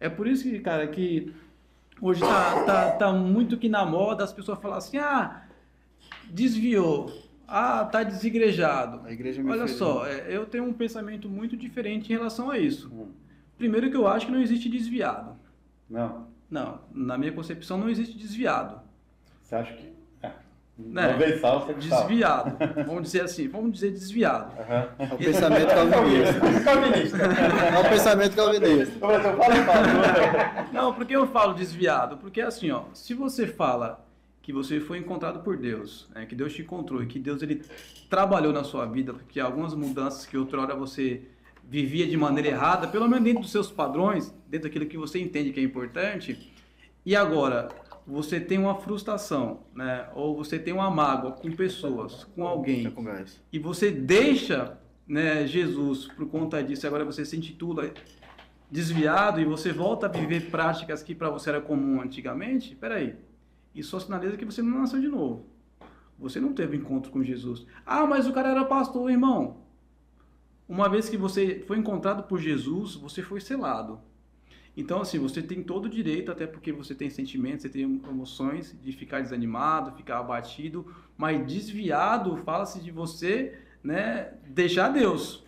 É por isso que, cara, que hoje tá muito que na moda as pessoas falam assim, desviou, tá desigrejado. A igreja me Olha fez, só, né? eu tenho um pensamento muito diferente em relação a isso. Primeiro que eu acho que não existe desviado. Não. Não, na minha concepção não existe desviado. Você acha que... Né? Uma vez salvo, sempre salvo. Desviado. Vamos dizer assim, vamos dizer desviado. É o pensamento calvinista. É o pensamento calvinista. Não, por que eu falo desviado? Porque assim, ó, se você fala que você foi encontrado por Deus, né, que Deus te encontrou e que Deus ele trabalhou na sua vida, porque algumas mudanças que outrora você vivia de maneira errada, pelo menos dentro dos seus padrões, dentro daquilo que você entende que é importante, e agora você tem uma frustração, né, ou você tem uma mágoa com pessoas, com alguém, e você deixa, né, Jesus por conta disso, agora você se intitula desviado e você volta a viver práticas que para você era comum antigamente, peraí, isso só sinaliza que você não nasceu de novo. Você não teve encontro com Jesus. Mas o cara era pastor, irmão. Uma vez que você foi encontrado por Jesus, você foi selado. Então, assim, você tem todo o direito, até porque você tem sentimentos, você tem emoções, de ficar desanimado, ficar abatido, mas desviado, fala-se de você, né, deixar Deus.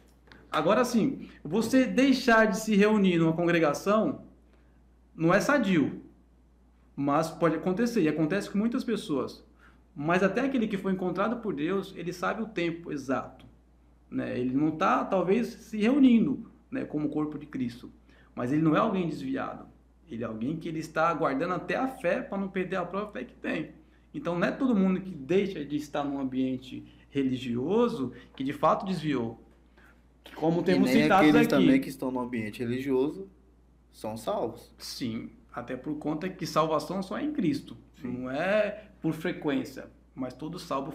Agora, assim, você deixar de se reunir numa congregação não é sadio, mas pode acontecer, e acontece com muitas pessoas. Mas até aquele que foi encontrado por Deus, ele sabe o tempo exato, né? Ele não está, talvez, se reunindo, né, como o corpo de Cristo. Mas ele não é alguém desviado. Ele é alguém que ele está aguardando até a fé para não perder a própria fé que tem. Então não é todo mundo que deixa de estar num ambiente religioso que de fato desviou. Como temos citado aqui. Aqueles também que estão no ambiente religioso são salvos. Sim, até por conta que salvação só é em Cristo. Sim. Não é por frequência, mas todo salvo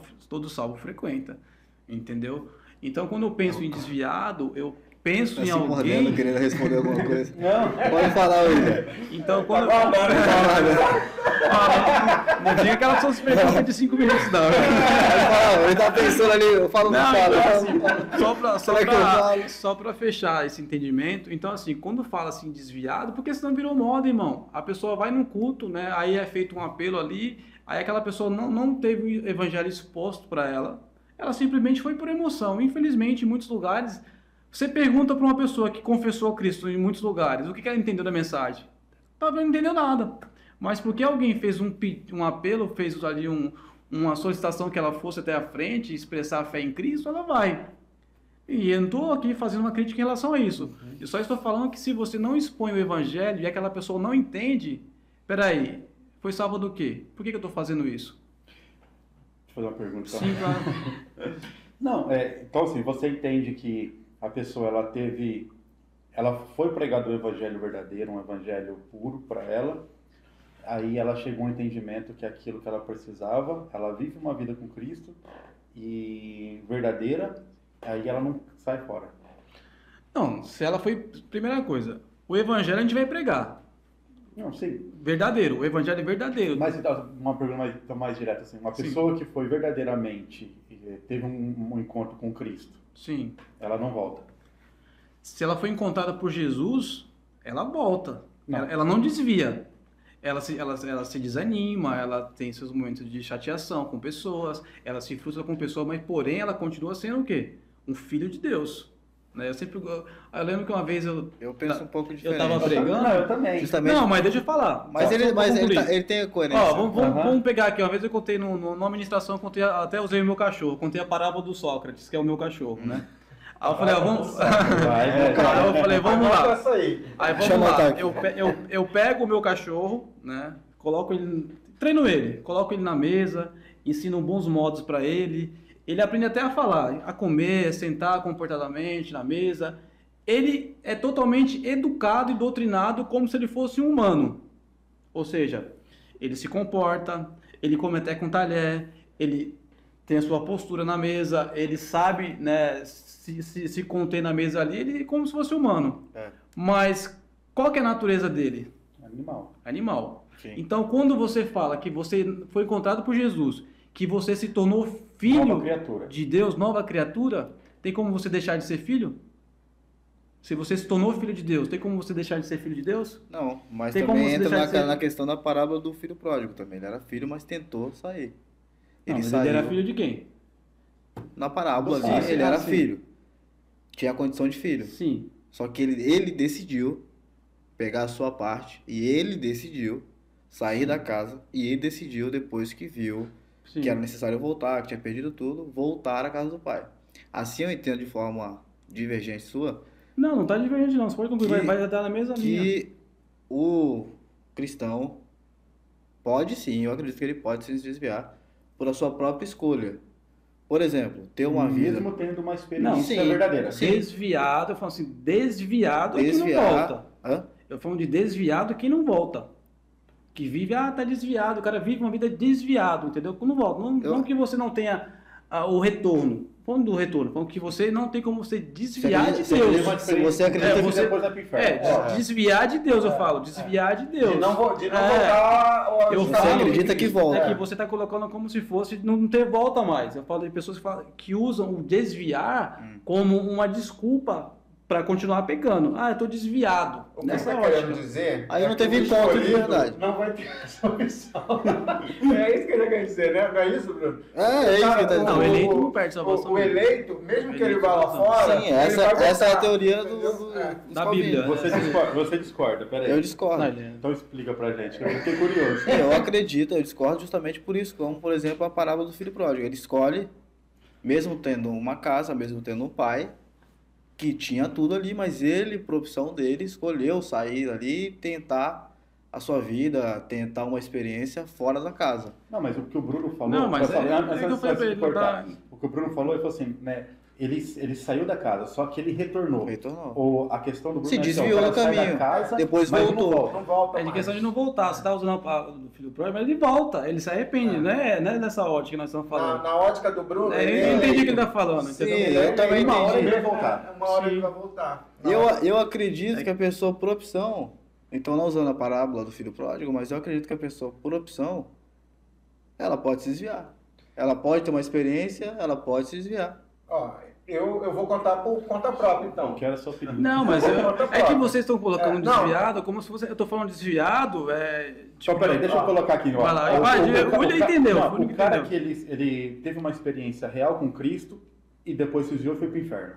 frequenta. Entendeu? Então quando eu penso em desviado, eu penso em alguém... Mordendo, querendo responder alguma coisa. Não. Pode falar, William. Então, quando... Não diga que ela só se pergunta de 5 minutos, não. Ele tá pensando ali, eu falo, não falo. Só pra fechar esse entendimento, então assim, quando fala assim desviado, porque senão virou moda, irmão. A pessoa vai num culto, né, aí é feito um apelo ali, aí aquela pessoa não teve o evangelho exposto para ela simplesmente foi por emoção. Infelizmente, em muitos lugares... Você pergunta para uma pessoa que confessou a Cristo em muitos lugares, o que ela entendeu da mensagem? Talvez não entendeu nada. Mas porque alguém fez um apelo, fez ali uma solicitação que ela fosse até a frente, expressar a fé em Cristo, ela vai. E eu não estou aqui fazendo uma crítica em relação a isso. Eu só estou falando que se você não expõe o evangelho e aquela pessoa não entende, peraí, foi salvo do quê? Por que eu estou fazendo isso? Deixa eu fazer uma pergunta. Sim, claro. Não, então assim, você entende que a pessoa, ela foi pregado o evangelho verdadeiro, um evangelho puro para ela, aí ela chegou ao entendimento que aquilo que ela precisava, ela vive uma vida com Cristo e verdadeira, aí ela não sai fora. Não, se ela foi, primeira coisa, o evangelho a gente vai pregar. Não, sim. Verdadeiro, o evangelho é verdadeiro. Mas então, uma pergunta mais direta assim, uma pessoa que foi verdadeiramente, teve um encontro com Cristo, sim, ela não volta. Se ela foi encontrada por Jesus, ela volta. Não. Ela não desvia. Ela se desanima, ela tem seus momentos de chateação com pessoas, ela se frustra com pessoas, mas porém ela continua sendo o quê? Um filho de Deus. Né? Eu lembro que uma vez eu penso um pouco diferente. Eu estava pregando. Eu também. Justamente. Não, mas deixa eu falar. Mas ele tem a coerência. Ó, vamos pegar aqui. Uma vez eu contei numa ministração, até usei o meu cachorro. Contei a parábola do Sócrates, que é o meu cachorro, né? Aí eu falei, vamos lá. Aí vamos lá. Eu pego o meu cachorro, né? Coloco ele, treino ele, coloco ele na mesa, ensino bons modos para ele. Ele aprende até a falar, a comer, sentar comportadamente na mesa. Ele é totalmente educado e doutrinado como se ele fosse um humano. Ou seja, ele se comporta, ele come até com talher, ele tem a sua postura na mesa, ele sabe, né, se conter na mesa ali, ele é como se fosse humano. Mas qual que é a natureza dele? Animal. Sim. Então, quando você fala que você foi encontrado por Jesus, que você se tornou filho de Deus, nova criatura, tem como você deixar de ser filho? Se você se tornou filho de Deus, tem como você deixar de ser filho de Deus? Não, mas Tem como também você entra deixar de ser- na questão da parábola do filho pródigo também. Ele era filho, mas tentou sair. Não, mas saiu ele era filho de quem? na parábola Sim, ali, sim, ele era sim. filho. Tinha a condição de filho. Sim. Só que ele decidiu pegar a sua parte e ele decidiu sair da casa e ele decidiu, depois que viu Sim. que era necessário voltar, que tinha perdido tudo, voltar à casa do pai. Assim eu entendo de forma divergente sua Não tá divergente não. Você pode concluir, Que- vai dar na mesma linha. que o cristão pode sim, eu acredito que ele pode se desviar por a sua própria escolha. Por exemplo, ter uma vida Mesmo tendo uma experiência Não, sim, verdadeira. sim. Desviado, eu falo assim, desviado é quem não desviar. volta. Hã? Eu falo de desviado é quem não volta. Que vive, tá desviado, o cara vive uma vida desviado, entendeu? Não volta. Não que você não tenha o retorno. Falando do retorno, falando que você não tem como você desviar de Você Deus. acredita- se você acredita que que você- depois vai pro inferno. Desviar de Deus, eu falo. Desviar de Deus. De não É. voltar ao Eu Você falo acredita que volta. É que você está colocando como se fosse não ter volta mais. Eu falo de pessoas que usam o desviar como uma desculpa para continuar pecando. Eu estou desviado. O que Nessa você está querendo ótica. dizer? Aí não que teve o encontro de escolhido verdade. Não vai ter essa opção. É isso que ele quer dizer, né? Não é isso, Bruno? É isso que tá Cara, Não, o eleito não perde salvação. O eleito, mesmo que ele Eleito vá lá não. fora. Sim, ele essa vai é a voltar, teoria entendeu? dos Da calvinistas. Bíblia. Você discorda, peraí. Eu discordo. Não, ele- Então explica pra gente, que eu fiquei curioso. Eu acredito, eu discordo justamente por isso, como por exemplo a parábola do filho pródigo. Ele escolhe, mesmo tendo uma casa, mesmo tendo um pai, que tinha tudo ali, mas ele, por opção dele, escolheu sair ali e tentar a sua vida, tentar uma experiência fora da casa. Não, mas o que o Bruno falou... Não, mas pra falar- é que eu falei pra ele, não cortar. dá- O que o Bruno falou, ele falou assim, né? Ele saiu da casa, só que ele retornou. Retornou. A questão do Bruno Se é que, desviou o cara do sai caminho, da casa, depois mas voltou. Não volta. Não volta É de mais. questão de não voltar. Você está usando a palavra do filho pródigo, mas ele volta. Ele se arrepende, né? Não é nessa ótica que nós estamos falando. Na ótica do Bruno, Eu ele entendi o que ele está falando, Sim, entendeu? eu também Uma hora entendi. ele vai voltar. Uma hora Sim. ele vai voltar. Eu acredito que a pessoa, por opção, então não usando a parábola do filho pródigo, mas eu acredito que a pessoa, por opção, ela pode se desviar. Ela pode ter uma experiência, ela pode se desviar. Ó, eu vou contar por conta própria, então. Eu quero a sua opinião. Não, mas é que vocês estão colocando Não. desviado como se fosse. Eu estou falando desviado. Só peraí, deixa eu colocar aqui. Ó. Vai lá, o William entendeu. Não, o William o cara entendeu. que ele teve uma experiência real com Cristo e depois se desviou e foi pro inferno.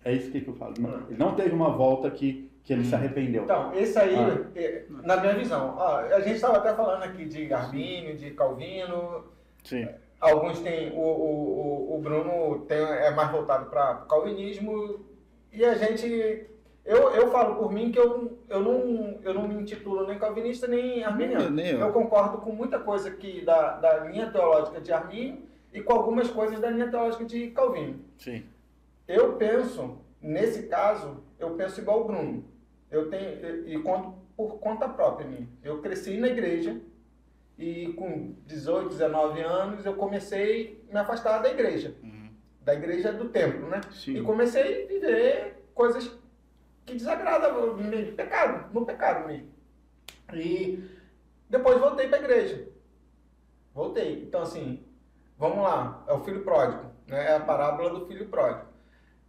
É isso que eu falo. Ele não teve uma volta que ele se arrependeu. Então, esse aí, na minha visão, a gente estava até falando aqui de Armínio, de Calvino. Sim. Alguns têm, o Bruno é mais voltado para o calvinismo, e a gente, eu falo por mim que eu não me intitulo nem calvinista nem arminiano. Nem eu. Eu concordo com muita coisa que da linha teológica de Armínio e com algumas coisas da linha teológica de Calvino. Sim. Eu penso, nesse caso, eu penso igual o Bruno. Eu tenho, e conto por conta própria minha. Eu cresci na igreja, e com 18, 19 anos eu comecei a me afastar da igreja do templo, né? Sim. E comecei a viver coisas que desagradam no pecado mesmo. E depois voltei para a igreja. Voltei. Então assim, vamos lá, é o filho pródigo, né? É a parábola do filho pródigo.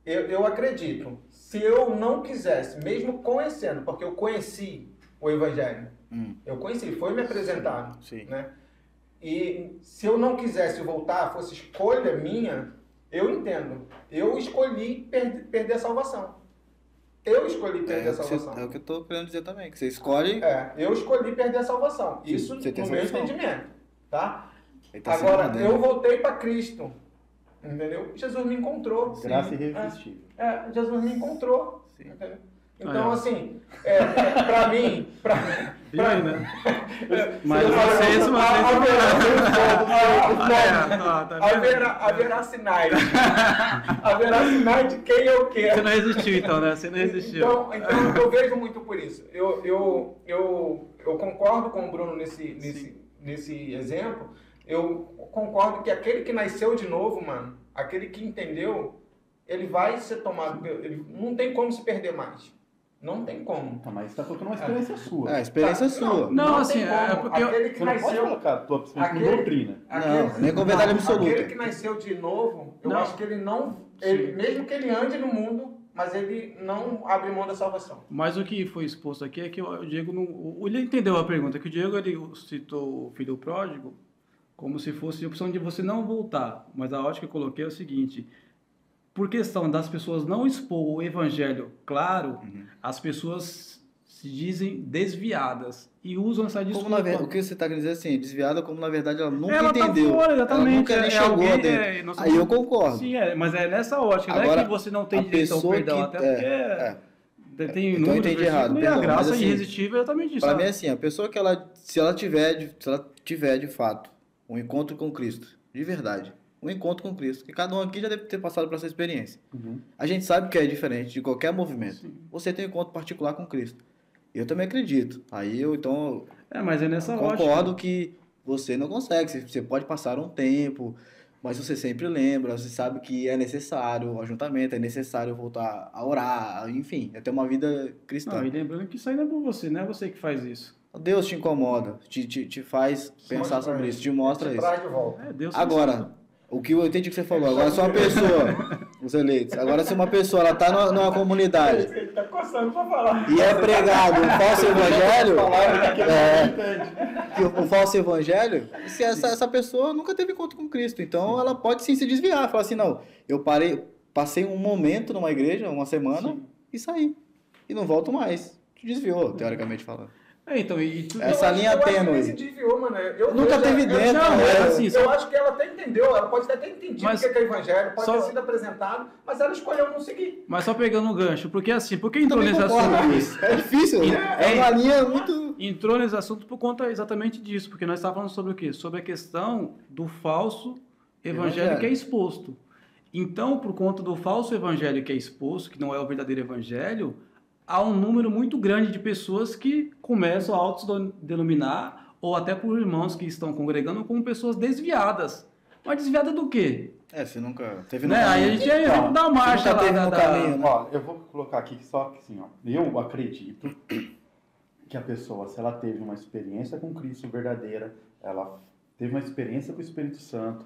Eu acredito, se eu não quisesse, mesmo conhecendo, porque eu conheci o evangelho, eu conheci, foi me apresentado, Sim. né? E se eu não quisesse voltar, fosse escolha minha, eu entendo. Eu escolhi perder a salvação. Eu escolhi perder a salvação. É o que eu tô querendo dizer também, que você escolhe... Eu escolhi perder a salvação. Sim, Isso você tem no meu essa opção. entendimento, tá? Ele tá se Agora, entendendo. eu voltei para Cristo, entendeu? Jesus me encontrou. Graça irresistível. Jesus me encontrou. Sim. Entendeu? Então, Aí, ó. assim, pra mim... Viu aí, né? Mas Eu falo, vocês haverá sinais. Haverá sinais de quem eu Você quero. não resistiu, então, né? Você não resistiu. Então eu vejo muito por isso. Eu concordo com o Bruno nesse exemplo. Eu concordo que aquele que nasceu de novo, mano, aquele que entendeu, ele vai ser tomado. Ele não tem como se perder mais. Não tem como. Tá, mas você tá colocando uma experiência sua. É, a experiência Tá, sua. Não, tem assim, é como. porque eu- Aquele que Você não pode nasceu... colocar a tua experiência como Aquele- doutrina. Não, nem com verdade absoluta. Aquele que nasceu de novo, eu Não. acho que ele não... Sim. Mesmo que ele ande no mundo, mas ele não abre mão da salvação. Mas o que foi exposto aqui é que o Diego não... Ele entendeu a pergunta, que o Diego ele citou o filho pródigo como se fosse a opção de você não voltar. Mas a ótica que eu coloquei é o seguinte: por questão das pessoas não expor o evangelho claro, as pessoas se dizem desviadas e usam essa desculpa. O que você está querendo dizer assim, desviada como na verdade ela nunca Ela entendeu. Tá fora, exatamente. Ela nunca nem chegou a dentro. Aí eu concordo. Sim, mas é nessa ótica. Agora, não é que você não tem direito ao perdão, até porque tem então eu números, entendi errado. E a graça assim, irresistível é exatamente isso. Para mim é assim, a pessoa que se ela tiver de fato um encontro com Cristo, de verdade, um encontro com Cristo, que cada um aqui já deve ter passado por essa experiência. A gente sabe que é diferente de qualquer movimento. Sim. Você tem um encontro particular com Cristo. Eu também acredito. Aí eu, então, mas é nessa concordo ótica que você não consegue. Você pode passar um tempo, mas você sempre lembra, você sabe que é necessário o ajuntamento, é necessário voltar a orar, enfim, é ter uma vida cristã. Não, e lembrando que isso aí não é por você, não é você que faz isso. Deus te incomoda, te faz pensar sobre isso, te mostra isso. Traz de volta. Deus agora, o que eu entendi que você falou, agora se uma pessoa, os eleitos, agora se uma pessoa ela tá numa comunidade Ele tá coçando pra falar. e é pregado um falso evangelho, um falso evangelho, se essa pessoa nunca teve encontro com Cristo, então ela pode sim se desviar, falar assim, não, eu passei um momento numa igreja, uma semana, e saí, e não volto mais, te desviou, teoricamente falando. Então, essa linha tênue. Se desviou, mano. Nunca teve dentro. Eu acho que ela até entendeu, ela pode até ter entendido o que é evangelho, pode ter sido apresentado, mas ela escolheu não seguir. Mas só pegando o gancho, porque assim, por que entrou nesse assunto? É difícil, é uma linha muito... Entrou nesse assunto por conta exatamente disso, porque nós estávamos falando sobre o quê? Sobre a questão do falso evangelho que é exposto. Então, por conta do falso evangelho que é exposto, que não é o verdadeiro evangelho, há um número muito grande de pessoas que começam a autodenominar, ou até por irmãos que estão congregando, como pessoas desviadas. Mas desviada do quê? Você nunca teve no caminho. Aí a gente vamos dar uma marcha lá. Teve no caminho, né? Ó, eu vou colocar aqui só que assim, ó, eu acredito que a pessoa, se ela teve uma experiência com Cristo verdadeira, ela teve uma experiência com o Espírito Santo,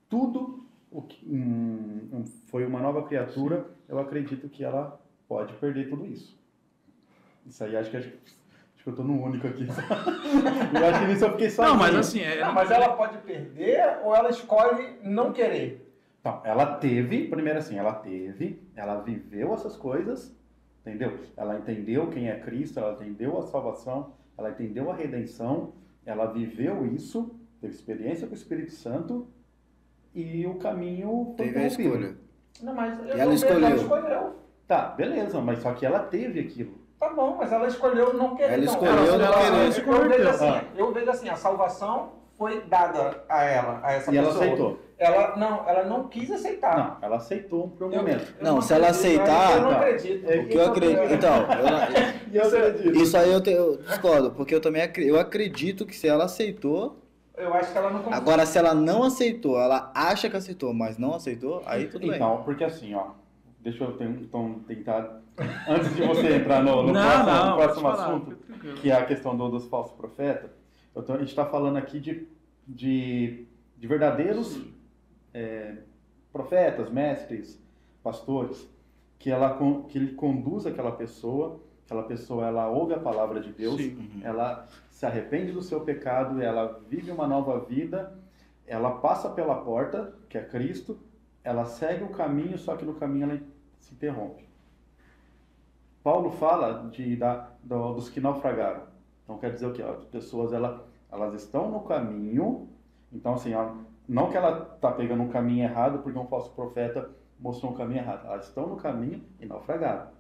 tudo o que foi uma nova criatura, eu acredito que ela pode perder tudo isso. Isso aí acho que eu tô no único aqui. Eu acho que nisso eu fiquei sozinho. Não, mas assim... mas ela pode perder ou ela escolhe não querer? Então, ela viveu essas coisas, entendeu? Ela entendeu quem é Cristo, ela entendeu a salvação, ela entendeu a redenção, ela viveu isso, teve experiência com o Espírito Santo e o caminho foi teve a escolha. Não, mas ela escolheu. Tá, beleza, mas só que ela teve aquilo. Tá bom, mas ela escolheu não querer. Ela escolheu não querer. Eu vejo assim, a salvação foi dada a ela, a essa pessoa. E ela aceitou. Ela não quis aceitar. Não, ela aceitou por um momento. Não, se ela aceitar... Eu não acredito. O que eu acredito... Então, isso aí eu discordo, porque eu acredito que se ela aceitou... Eu acho que ela não conseguiu. Agora, se ela não aceitou, ela acha que aceitou, mas não aceitou, aí tudo bem. Então, porque assim, ó, deixa eu tentar, antes de você entrar no próximo assunto, que é a questão dos falsos profetas, a gente está falando aqui de verdadeiros profetas, mestres, pastores, que ele conduz aquela pessoa ela ouve a palavra de Deus, ela se arrepende do seu pecado, ela vive uma nova vida, ela passa pela porta, que é Cristo, ela segue o caminho, só que no caminho ela se interrompe. Paulo fala dos que naufragaram. Então quer dizer o quê? As pessoas elas estão no caminho, então assim, não que ela está pegando um caminho errado porque um falso profeta mostrou um caminho errado. Elas estão no caminho e naufragaram.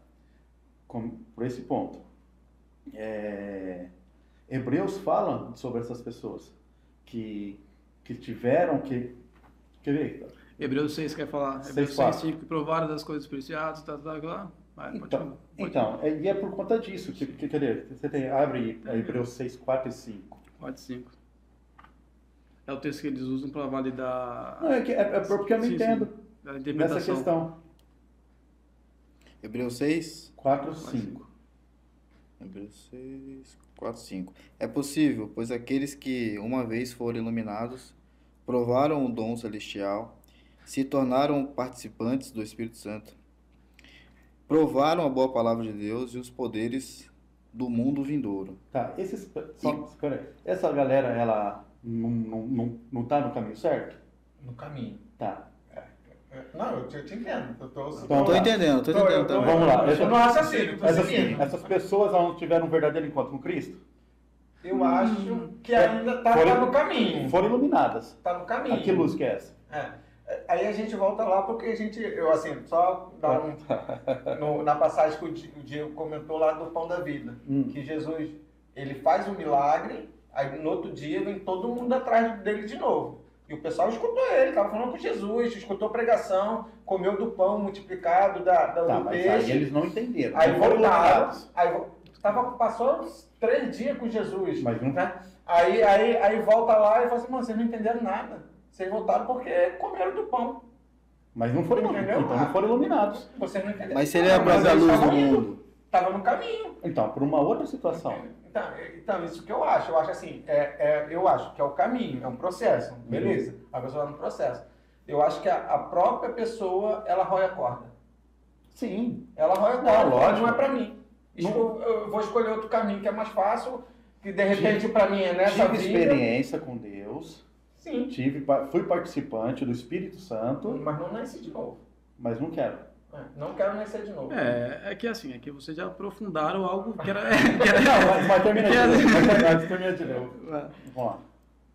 Por esse ponto. Hebreus fala sobre essas pessoas que tiveram que... Quer ver? Hebreus 6 quer falar? 6, Hebreus 6, 5, que provaram das coisas preciadas, lá. Então, e é por conta disso que quer você abre Hebreus 6, 4 e 5. 4 e 5. É o texto que eles usam para validar... Não, é porque eu não entendo nessa questão. Hebreus 6? 4, 5. Hebreus 6, 4, 5. É possível, pois aqueles que uma vez foram iluminados, provaram o dom celestial, se tornaram participantes do Espírito Santo, provaram a boa palavra de Deus e os poderes do mundo vindouro. Tá, espera aí. Essa galera, ela não tá no caminho certo? No caminho. Tá. Não, eu te entendo. Tô entendendo também. Vamos lá. Eu tô no raciocínio, tô seguindo. Essas pessoas não tiveram um verdadeiro encontro com Cristo? Eu acho que ainda tá no caminho. Foram iluminadas. Tá no caminho. Que luz que é essa? Aí a gente volta lá porque eu assim, só dar na passagem que o Diego comentou lá do pão da vida, que Jesus, ele faz um milagre, aí no outro dia vem todo mundo atrás dele de novo. E o pessoal escutou ele, estava falando com Jesus, escutou a pregação, comeu do pão multiplicado, do peixe. Mas aí eles não entenderam. Aí voltaram, passou 3 dias com Jesus. Mas não... né? Aí volta lá e fala assim, mano, vocês não entenderam nada. Vocês voltaram porque comeram do pão. Mas não foram iluminados. Então não foram iluminados. Vocês não entenderam. Mas seria a própria luz do mundo. Estava no caminho. Então, por uma outra situação. Então, isso que eu acho. Eu acho assim, eu acho que é o caminho, é um processo. Beleza, a pessoa está no processo. Eu acho que a própria pessoa, ela rói a corda. Sim. Ela rói a corda, lógico. não é para mim. Eu vou escolher outro caminho que é mais fácil, que de repente para mim é nessa vida. Tive experiência com Deus. Sim. Fui participante do Espírito Santo. Mas não nasci de novo. Mas não quero. Não quero nascer de novo. É que assim, aqui vocês já aprofundaram algo que era... Não, mas termina de novo. Termina de novo.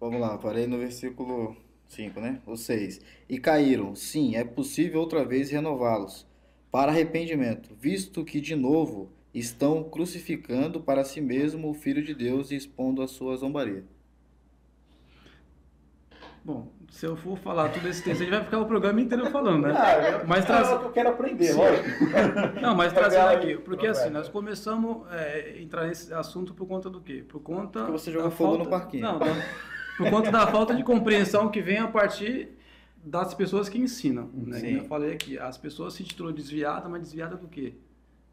Vamos lá, parei no versículo 5, né? O 6. E caíram, sim, é possível outra vez renová-los para arrependimento, visto que de novo estão crucificando para si mesmo o Filho de Deus e expondo a sua zombaria. Bom, se eu for falar todo esse texto, a gente vai ficar o programa inteiro falando, né? Mas é o que eu quero aprender, lógico. Não, mas trazendo aqui, porque assim, nós começamos a entrar nesse assunto por conta do quê? Por conta porque você jogou fogo no parquinho. Não, por conta da falta de compreensão que vem a partir das pessoas que ensinam, né? Como eu falei aqui, as pessoas se titulam desviada, mas desviada do quê?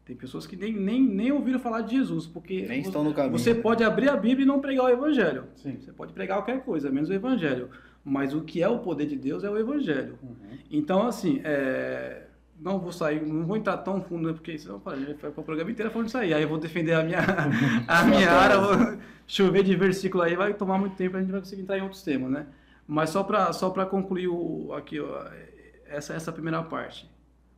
Tem pessoas que nem ouviram falar de Jesus, porque nem estão no caminho. Você pode abrir a Bíblia e não pregar o Evangelho. Sim. Você pode pregar qualquer coisa, menos o Evangelho. Mas o que é o poder de Deus é o Evangelho. Então, assim, não vou entrar tão fundo, né, porque senão a gente vai ficar o programa inteiro falando disso aí. Aí eu vou defender a minha área, vou chover de versículo aí, vai tomar muito tempo, a gente vai conseguir entrar em outros temas, né? Mas só para concluir aqui, essa primeira parte.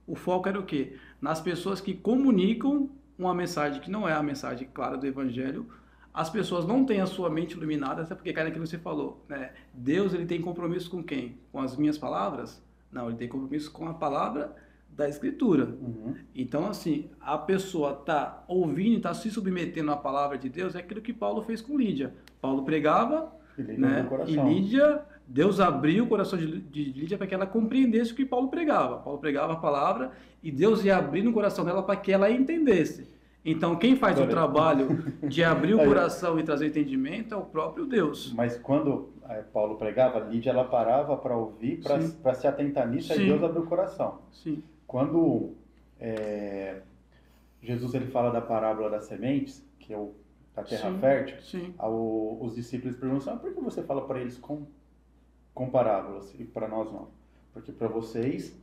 O foco era o quê? Nas pessoas que comunicam uma mensagem que não é a mensagem clara do Evangelho. As pessoas não têm a sua mente iluminada, até porque cai naquilo que você falou, né? Deus, ele tem compromisso com quem? Com as minhas palavras? Não, ele tem compromisso com a palavra da Escritura. Então, assim, a pessoa está ouvindo, está se submetendo à palavra de Deus, é aquilo que Paulo fez com Lídia. Paulo pregava, né? E Lídia, Deus abriu o coração de Lídia para que ela compreendesse o que Paulo pregava. Paulo pregava a palavra e Deus ia abrir no coração dela para que ela entendesse. Então, quem faz o trabalho de abrir o coração e trazer entendimento é o próprio Deus. Mas quando Paulo pregava, Lídia ela parava para ouvir, para se atentar nisso, aí Deus abriu o coração. Sim. Quando Jesus ele fala da parábola das sementes, que é a terra fértil, os discípulos perguntam, por que você fala para eles com parábolas e para nós não? Porque para vocês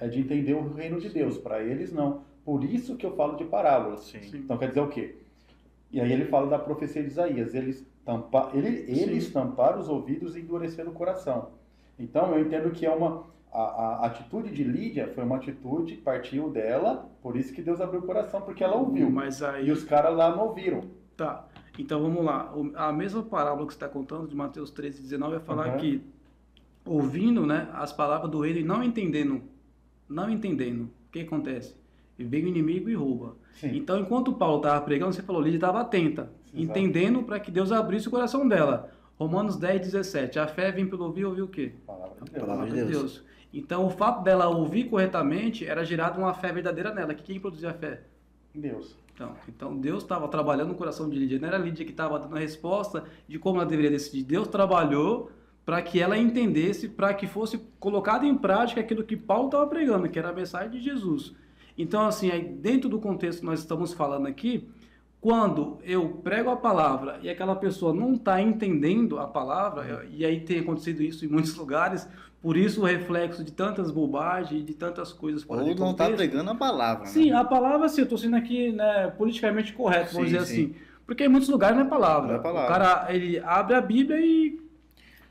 é de entender o reino de Deus, para eles não. Por isso que eu falo de parábolas. Então quer dizer o quê? E aí ele fala da profecia de Isaías. Eles tamparam os ouvidos e endureceram o coração. Então eu entendo que a atitude de Lídia foi uma atitude que partiu dela, por isso que Deus abriu o coração, porque ela ouviu. Mas aí... E os caras lá não ouviram. Tá, então vamos lá. A mesma parábola que você está contando, de Mateus 13:19, é falar que ouvindo, né, as palavras do reino e não entendendo, o que acontece? E vem o inimigo e rouba. Então, enquanto Paulo estava pregando, você falou, Lídia estava atenta, entendendo para que Deus abrisse o coração dela. Romanos 10:17, a fé vem pelo ouvir o quê? Palavra de Deus. Então, o fato dela ouvir corretamente era gerado uma fé verdadeira nela. Quem produzia a fé? Deus. Então Deus estava trabalhando no coração de Lídia. Não era a Lídia que estava dando a resposta de como ela deveria decidir. Deus trabalhou para que ela entendesse, para que fosse colocado em prática aquilo que Paulo estava pregando, que era a mensagem de Jesus. Então, assim, aí dentro do contexto que nós estamos falando aqui, quando eu prego a palavra e aquela pessoa não está entendendo a palavra, e aí tem acontecido isso em muitos lugares, por isso o reflexo de tantas bobagens, de tantas coisas fora de Ou não tá contexto. pregando a palavra, né? Sim, a palavra, sim, eu estou sendo aqui, né, politicamente correto, vamos Sim, dizer sim. assim. Porque em muitos lugares não é palavra. Não é palavra. O cara, ele abre a Bíblia e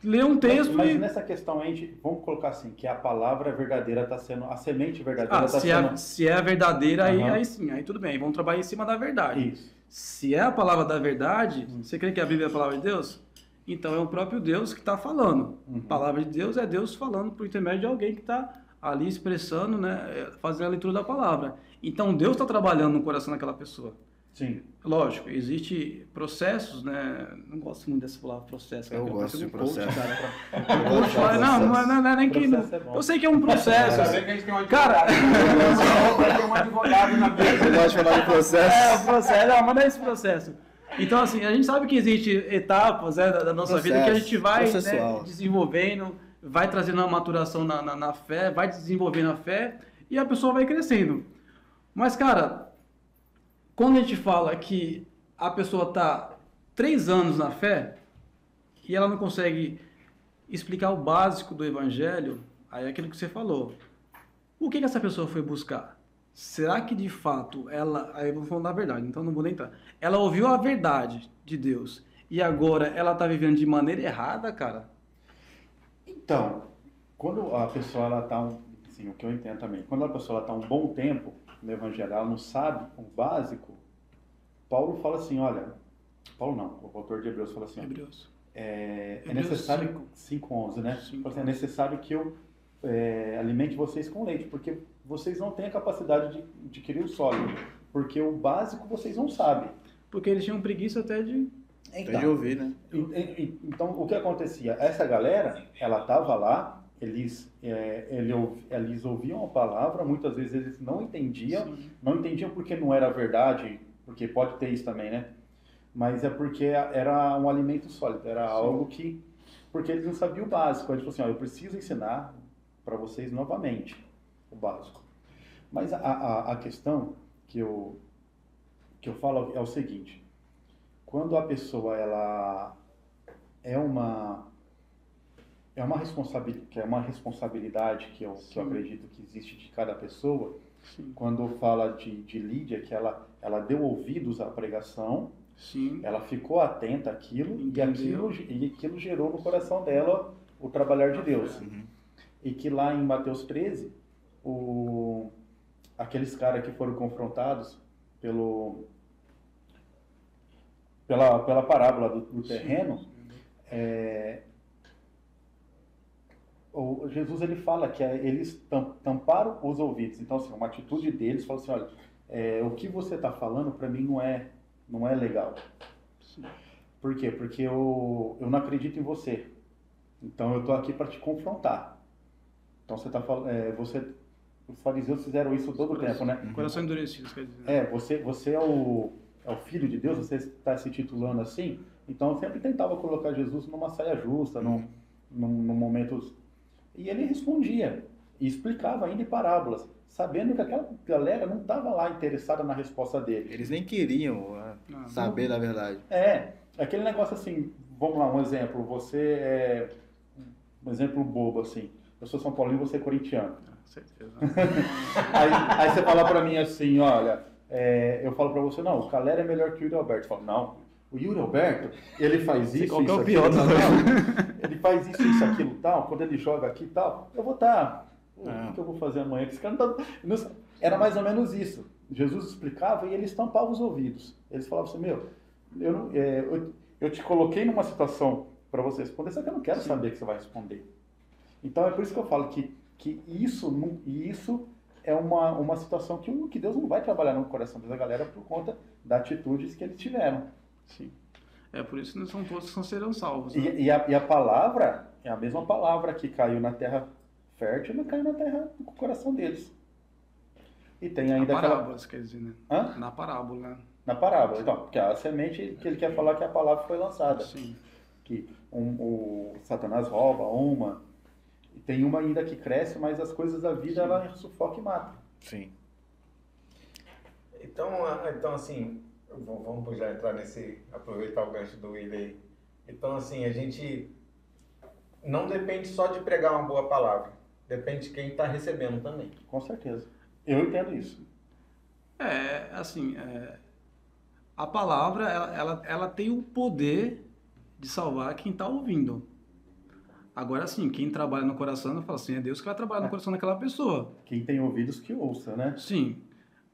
lê um texto Mas e... nessa questão a gente, vamos colocar assim, que a palavra verdadeira está sendo, a semente verdadeira está se, sendo... se é a verdadeira, Aham. aí sim, aí tudo bem, vamos trabalhar em cima da verdade. Isso. Se é a palavra da verdade, você crê que a Bíblia é a palavra de Deus? Então é o próprio Deus que está falando. Uhum. A palavra de Deus é Deus falando por intermédio de alguém que está ali expressando, né, fazendo a leitura da palavra. Então Deus está trabalhando no coração daquela pessoa. Sim. Lógico, existe processos, né? Não gosto muito dessa palavra processo. Eu cara, gosto de parece um coach, processo. cara. O coach fala, não é nem que... Processo é bom. Eu sei que é um processo. Ainda bem que a gente tem um Cara, advogado. Tem um advogado na mesa. Você gosta de falar de processo? o processo, não, mas não é esse processo. Então, assim, a gente sabe que existe etapas, né, da nossa vida que a gente vai, né, desenvolvendo, vai trazendo uma maturação na fé, vai desenvolvendo a fé e a pessoa vai crescendo. Mas, cara, quando a gente fala que a pessoa está 3 anos na fé e ela não consegue explicar o básico do evangelho, aí é aquilo que você falou. O que essa pessoa foi buscar? Será que de fato ela... Aí eu vou falando da verdade, então não vou nem entrar. Ela ouviu a verdade de Deus e agora ela está vivendo de maneira errada, cara? Então, quando a pessoa ela está, assim, o que eu entendo também, quando a pessoa está um bom tempo no evangelho, ela não sabe o básico, Paulo fala assim, olha, Paulo não, o autor de Hebreus fala assim, Hebreus. é Hebreus necessário, 5:11, né? 5:11. É necessário que eu alimente vocês com leite, porque vocês não têm a capacidade de adquirir o sólido, porque o básico vocês não sabem. Porque eles tinham preguiça até de... Tem de ouvir, né? Então, o que acontecia? Essa galera, ela estava lá, eles ouviam a palavra, muitas vezes eles não entendiam, não entendiam porque não era verdade, porque pode ter isso também, né? Mas é porque era um alimento sólido, era algo que... Porque eles não sabiam o básico. Eles falaram assim, eu preciso ensinar para vocês novamente o básico. Mas a questão que eu falo é o seguinte, quando a pessoa ela é uma responsabilidade que eu acredito que existe de cada pessoa. Sim. Quando fala de Lídia, que ela deu ouvidos à pregação, Sim. ela ficou atenta àquilo e aquilo gerou no coração dela o trabalhar de Deus. Uhum. E que lá em Mateus 13, aqueles caras que foram confrontados pela parábola do terreno, Jesus ele fala que eles tamparam os ouvidos. Então, assim, uma atitude deles, fala assim, olha, o que você está falando para mim não é legal. Sim. Por quê? Porque eu não acredito em você. Então, eu estou aqui para te confrontar. Então, você está falando... os fariseus fizeram isso todo o tempo, né? Coração endurecido, quer dizer. Você é o filho de Deus, você está se titulando assim. Então, eu sempre tentava colocar Jesus numa saia justa, num momento... E ele respondia, e explicava ainda em parábolas, sabendo que aquela galera não estava lá interessada na resposta dele. Eles nem queriam saber da verdade. Aquele negócio assim, vamos lá, um exemplo, um exemplo bobo assim, eu sou São Paulino, você é corintiano. Certeza. aí você fala pra mim assim, olha, eu falo pra você, não, o Calera é melhor que o Yuri Alberto. Eu falo, não, o Yuri Alberto, ele faz isso, qual que é o isso, pior aquilo, dos dois. ele faz isso, aquilo, tal, quando ele joga aqui e tal, eu vou estar... O que eu vou fazer amanhã? Que esse cara não tá... Era mais ou menos isso. Jesus explicava e eles tampavam os ouvidos. Eles falavam assim, eu te coloquei numa situação para você responder, só que eu não quero saber que você vai responder. Então é por isso que eu falo que isso é uma situação que Deus não vai trabalhar no coração da galera por conta das atitudes que eles tiveram. Sim. É por isso que não são todos que serão salvos. Né? E a palavra é a mesma palavra que caiu na terra fértil, não caiu na terra do coração deles. E tem ainda na parábola, quer dizer, né? Hã? Na parábola, né? Na parábola, então, porque a semente que ele quer falar que a palavra foi lançada. Sim. Que o Satanás rouba uma, e tem uma ainda que cresce, mas as coisas da vida ela sufoca e mata. Sim. Então assim, vamos já entrar aproveitar o gancho do Willian aí. Então, assim, a gente não depende só de pregar uma boa palavra, depende de quem está recebendo também. Com certeza. Eu entendo isso. A palavra, ela tem o poder de salvar quem está ouvindo. Agora sim, quem trabalha no coração, fala assim, é Deus que vai trabalhar no coração daquela pessoa. Quem tem ouvidos que ouça, né? Sim,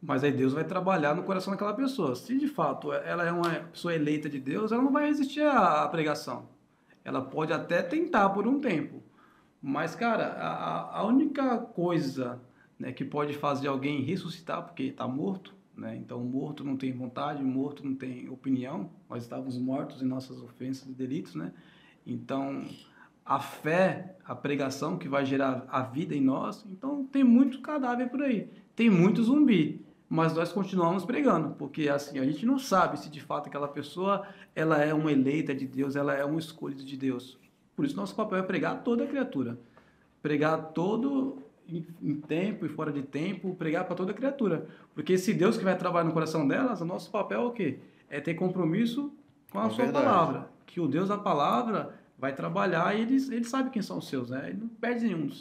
mas aí Deus vai trabalhar no coração daquela pessoa. Se de fato ela é uma pessoa eleita de Deus, ela não vai resistir à pregação. Ela pode até tentar por um tempo. Mas, cara, a única coisa, né, que pode fazer alguém ressuscitar, porque está morto, né? Então, morto não tem vontade, morto não tem opinião. Nós estávamos mortos em nossas ofensas e delitos, né? Então, a fé, a pregação que vai gerar a vida em nós. Então, tem muito cadáver por aí. Tem muito zumbi. Mas nós continuamos pregando, porque assim, a gente não sabe se de fato aquela pessoa ela é uma eleita de Deus, ela é um escolhido de Deus. Por isso nosso papel é pregar a toda a criatura. Pregar todo em tempo e fora de tempo, pregar para toda a criatura. Porque se Deus que vai trabalhar no coração delas, o nosso papel é o quê? É ter compromisso com a sua palavra. Que o Deus da palavra vai trabalhar e ele sabe quem são os seus, né? Ele não perde nenhum dos seus.